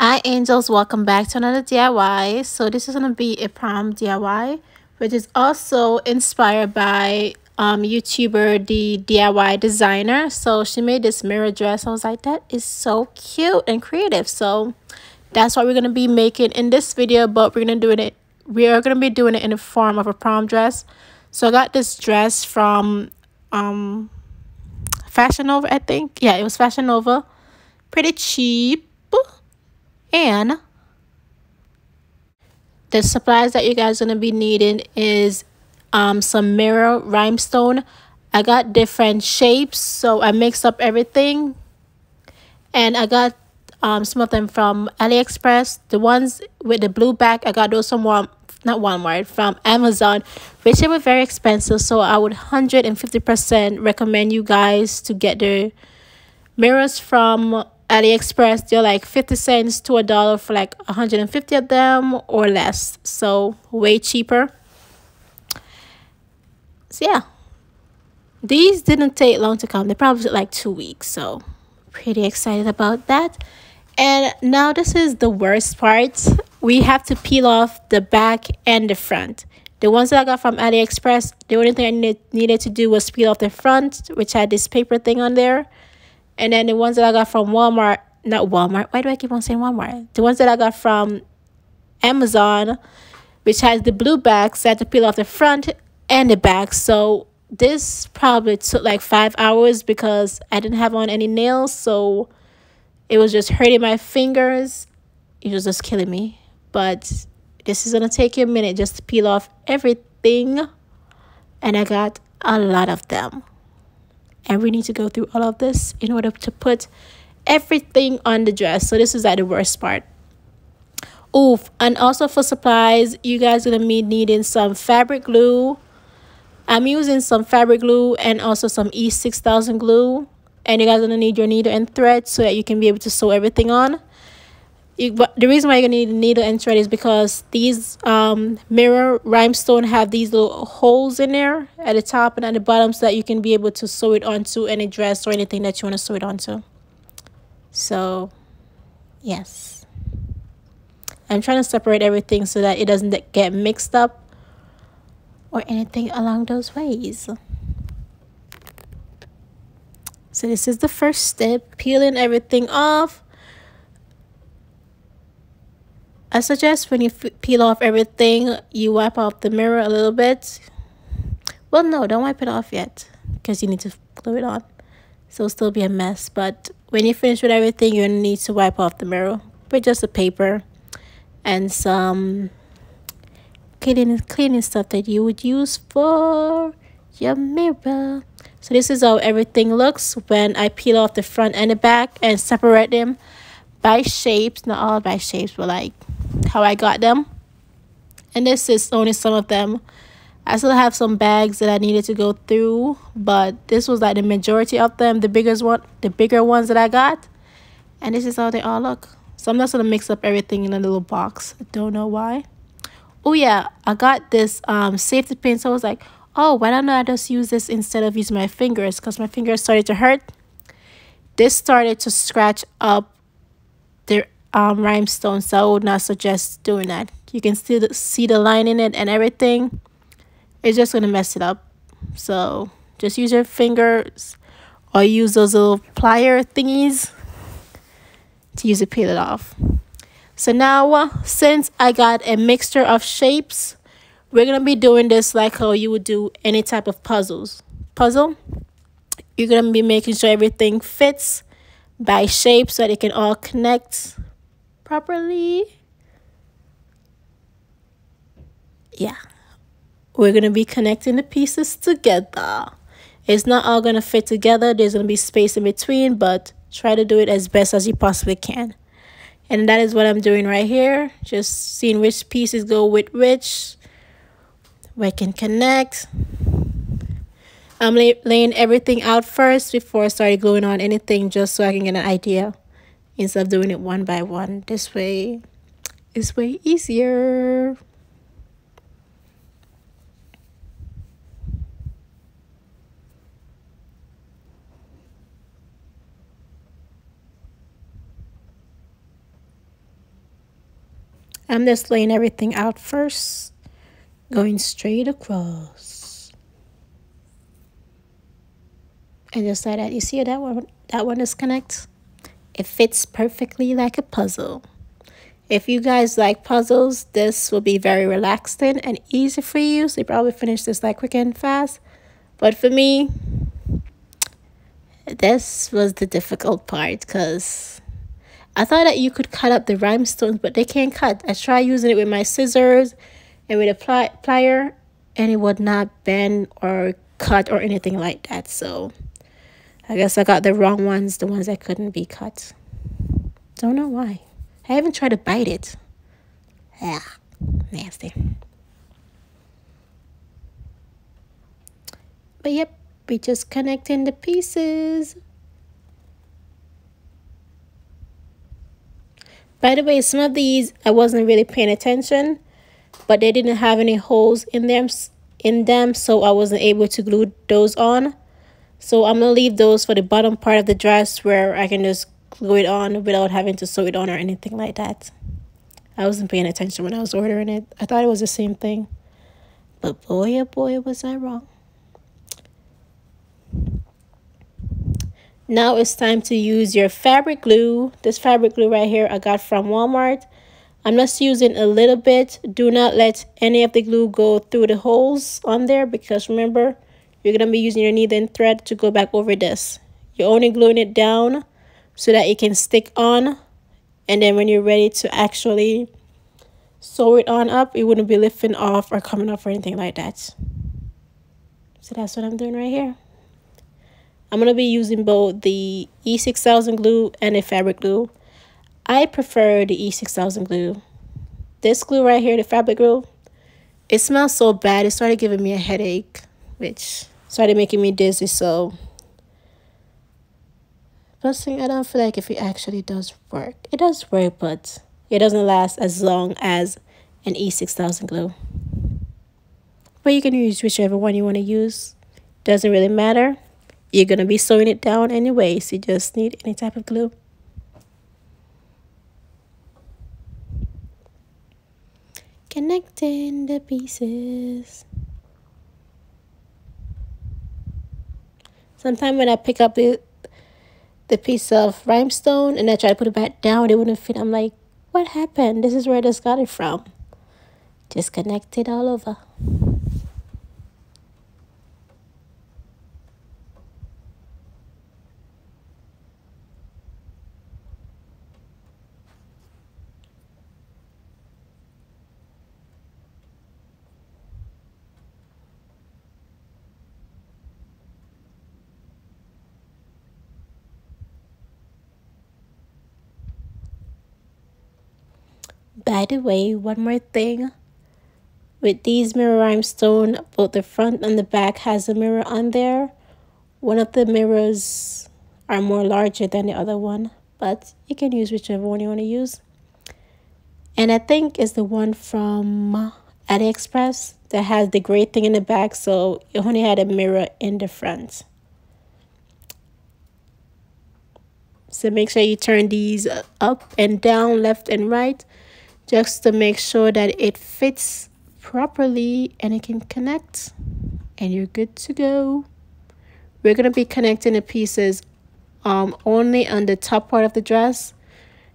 Hi angels, welcome back to another DIY. So this is going to be a prom DIY, which is also inspired by YouTuber the DIY designer. So she made this mirror dress. I was like, that is so cute and creative. So that's what we're going to be making in this video, but we are going to be doing it in the form of a prom dress. So I got this dress from Fashion Nova, I think. Yeah, it was Fashion Nova. Pretty cheap. And the supplies that you guys are going to be needing is some mirror rhinestone. I got different shapes, so I mixed up everything. And I got some of them from AliExpress. The ones with the blue back, I got those from from Amazon, which they were very expensive. So I would 150% recommend you guys to get the mirrors from AliExpress. They're like 50 cents to $1 for like 150 of them or less. So way cheaper. So yeah, these didn't take long to come. They probably took like 2 weeks. So pretty excited about that. And now this is the worst part. We have to peel off the back and the front. The ones that I got from AliExpress, the only thing I needed to do was peel off the front, which had this paper thing on there. And then the ones that I got from Walmart, not Walmart, why do I keep on saying Walmart? The ones that I got from Amazon, which has the blue back, so I had to peel off the front and the back. So this probably took like 5 hours because I didn't have on any nails. So it was just hurting my fingers. It was just killing me. But this is going to take you a minute just to peel off everything. And I got a lot of them. And we need to go through all of this in order to put everything on the dress. So this is like the worst part. Oof. And also for supplies, you guys are going to be needing some fabric glue. I'm using some fabric glue and also some E6000 glue. And you guys are going to need your needle and thread so that you can be able to sew everything on. But the reason why you're going to need a needle and thread is because these mirror rhinestone have these little holes in there at the top and at the bottom so that you can be able to sew it onto any dress or anything that you want to sew it onto. So, yes. I'm trying to separate everything so that it doesn't get mixed up or anything along those ways. So this is the first step, peeling everything off. I suggest when you peel off everything, you wipe off the mirror a little bit. Well, no, don't wipe it off yet because you need to glue it on. So it'll still be a mess. But when you finish with everything, you're going to need to wipe off the mirror with just a paper and some cleaning stuff that you would use for your mirror. So this is how everything looks when I peel off the front and the back and separate them by shapes. Not all by shapes, but like how I got them. And this is only some of them. I still have some bags that I needed to go through, but this was like the majority of them, the bigger ones that I got. And this is how they all look. So I'm just gonna mix up everything in a little box. I don't know why. Oh yeah, I got this safety pin. So I was like, oh, why don't I just use this instead of using my fingers? Because my fingers started to hurt. This started to scratch up the rhinestone, so I would not suggest doing that. You can still see the line in it and everything. It's just gonna mess it up. So just use your fingers or use those little plier thingies to use to peel it off. So now since I got a mixture of shapes, we're gonna be doing this like how you would do any type of puzzle. You're gonna be making sure everything fits by shape so that it can all connect properly. Yeah, we're gonna be connecting the pieces together. It's not all gonna fit together. There's gonna be space in between, but try to do it as best as you possibly can. And that is what I'm doing right here, just seeing which pieces go with which, where I can connect. I'm laying everything out first before I start gluing on anything, just so I can get an idea instead of doing it one by one. This way is way easier. I'm just laying everything out first, going straight across. And just like that, you see that one disconnects? It fits perfectly like a puzzle. If you guys like puzzles, this will be very relaxing and easy for you. So you probably finish this like quick and fast. But for me, this was the difficult part because I thought that you could cut up the rhinestones, but they can't cut. I tried using it with my scissors and with a plier, and it would not bend or cut or anything like that. So I guess I got the wrong ones, the ones that couldn't be cut. Don't know why. I even tried to bite it. Yeah, nasty. But yep, we just connecting the pieces. By the way, some of these I wasn't really paying attention, but they didn't have any holes in them, so I wasn't able to glue those on. So I'm gonna leave those for the bottom part of the dress where I can just glue it on without having to sew it on or anything like that. I wasn't paying attention when I was ordering it. I thought it was the same thing, but boy oh boy was I wrong. Now it's time to use your fabric glue. This fabric glue right here I got from Walmart. I'm just using a little bit. Do not let any of the glue go through the holes on there, because remember, you're going to be using your needle and thread to go back over this. You're only gluing it down so that it can stick on. And then when you're ready to actually sew it on up, it wouldn't be lifting off or coming off or anything like that. So that's what I'm doing right here. I'm going to be using both the E6000 glue and the fabric glue. I prefer the E6000 glue. This glue right here, the fabric glue, it smells so bad. It started giving me a headache, which started making me dizzy. So, plus thing, I don't feel like if it actually does work. It does work, but it doesn't last as long as an E6000 glue. But you can use whichever one you want to use. Doesn't really matter. You're going to be sewing it down anyway, so you just need any type of glue. Connecting the pieces. Sometimes when I pick up the piece of rhinestone and I try to put it back down, it wouldn't fit. I'm like, what happened? This is where I just got it from. Disconnected all over. By the way, one more thing. With these mirror rhinestone, both the front and the back has a mirror on there. One of the mirrors are more larger than the other one, but you can use whichever one you want to use. And I think it's the one from AliExpress that has the gray thing in the back, so it only had a mirror in the front. So make sure you turn these up and down, left and right, just to make sure that it fits properly and it can connect, and you're good to go. We're going to be connecting the pieces only on the top part of the dress.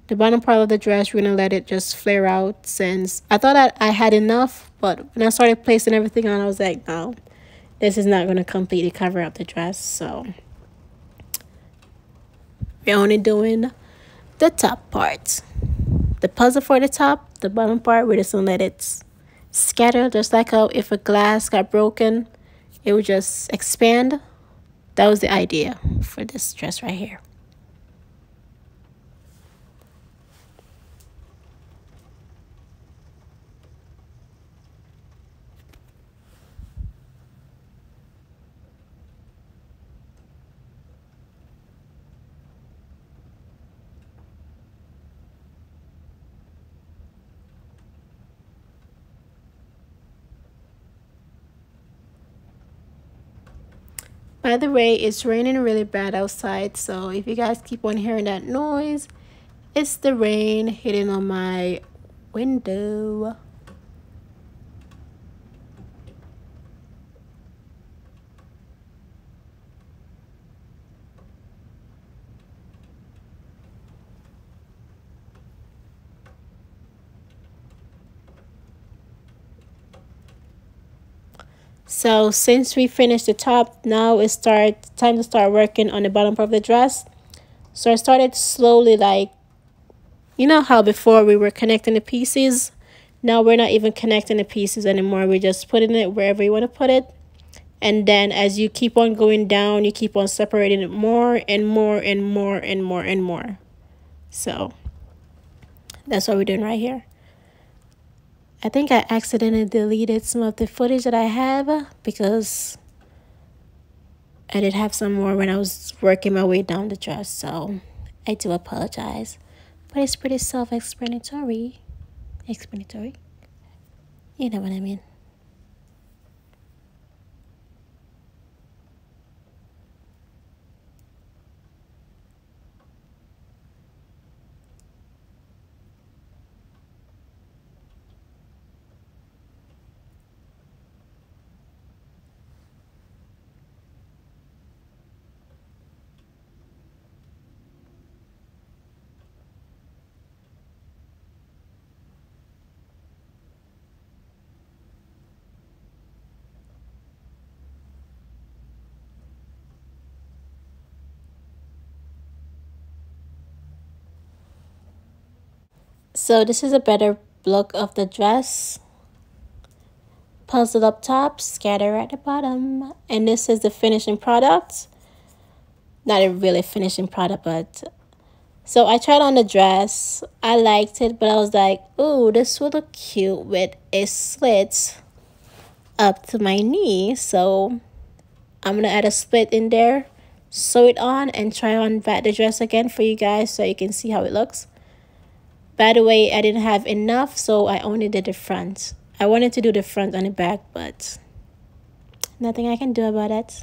The bottom part of the dress, we're going to let it just flare out, since I thought that I had enough, but when I started placing everything on, I was like, no, this is not going to completely cover up the dress. So we're only doing the top part. The puzzle for the top, the bottom part, we're just going to let it scatter, just like how if a glass got broken, it would just expand. That was the idea for this dress right here. By the way, it's raining really bad outside, so if you guys keep on hearing that noise, it's the rain hitting on my window. So since we finished the top, now it's time to start working on the bottom part of the dress. So I started slowly, like, you know how before we were connecting the pieces? Now we're not even connecting the pieces anymore. We're just putting it wherever you want to put it. And then as you keep on going down, you keep on separating it more and more and more and more and more. So that's what we're doing right here. I think I accidentally deleted some of the footage that I have because I did have some more when I was working my way down the dress. So I do apologize. But it's pretty self-explanatory. Explanatory. You know what I mean. So this is a better look of the dress. Puzzle up top, scatter at the bottom. And this is the finishing product. Not a really finishing product, but... So I tried on the dress. I liked it, but I was like, ooh, this would look cute with a slit up to my knee. So I'm going to add a split in there, sew it on, and try on back the dress again for you guys so you can see how it looks. By the way, I didn't have enough, so I only did the front. I wanted to do the front and the back, but nothing I can do about it.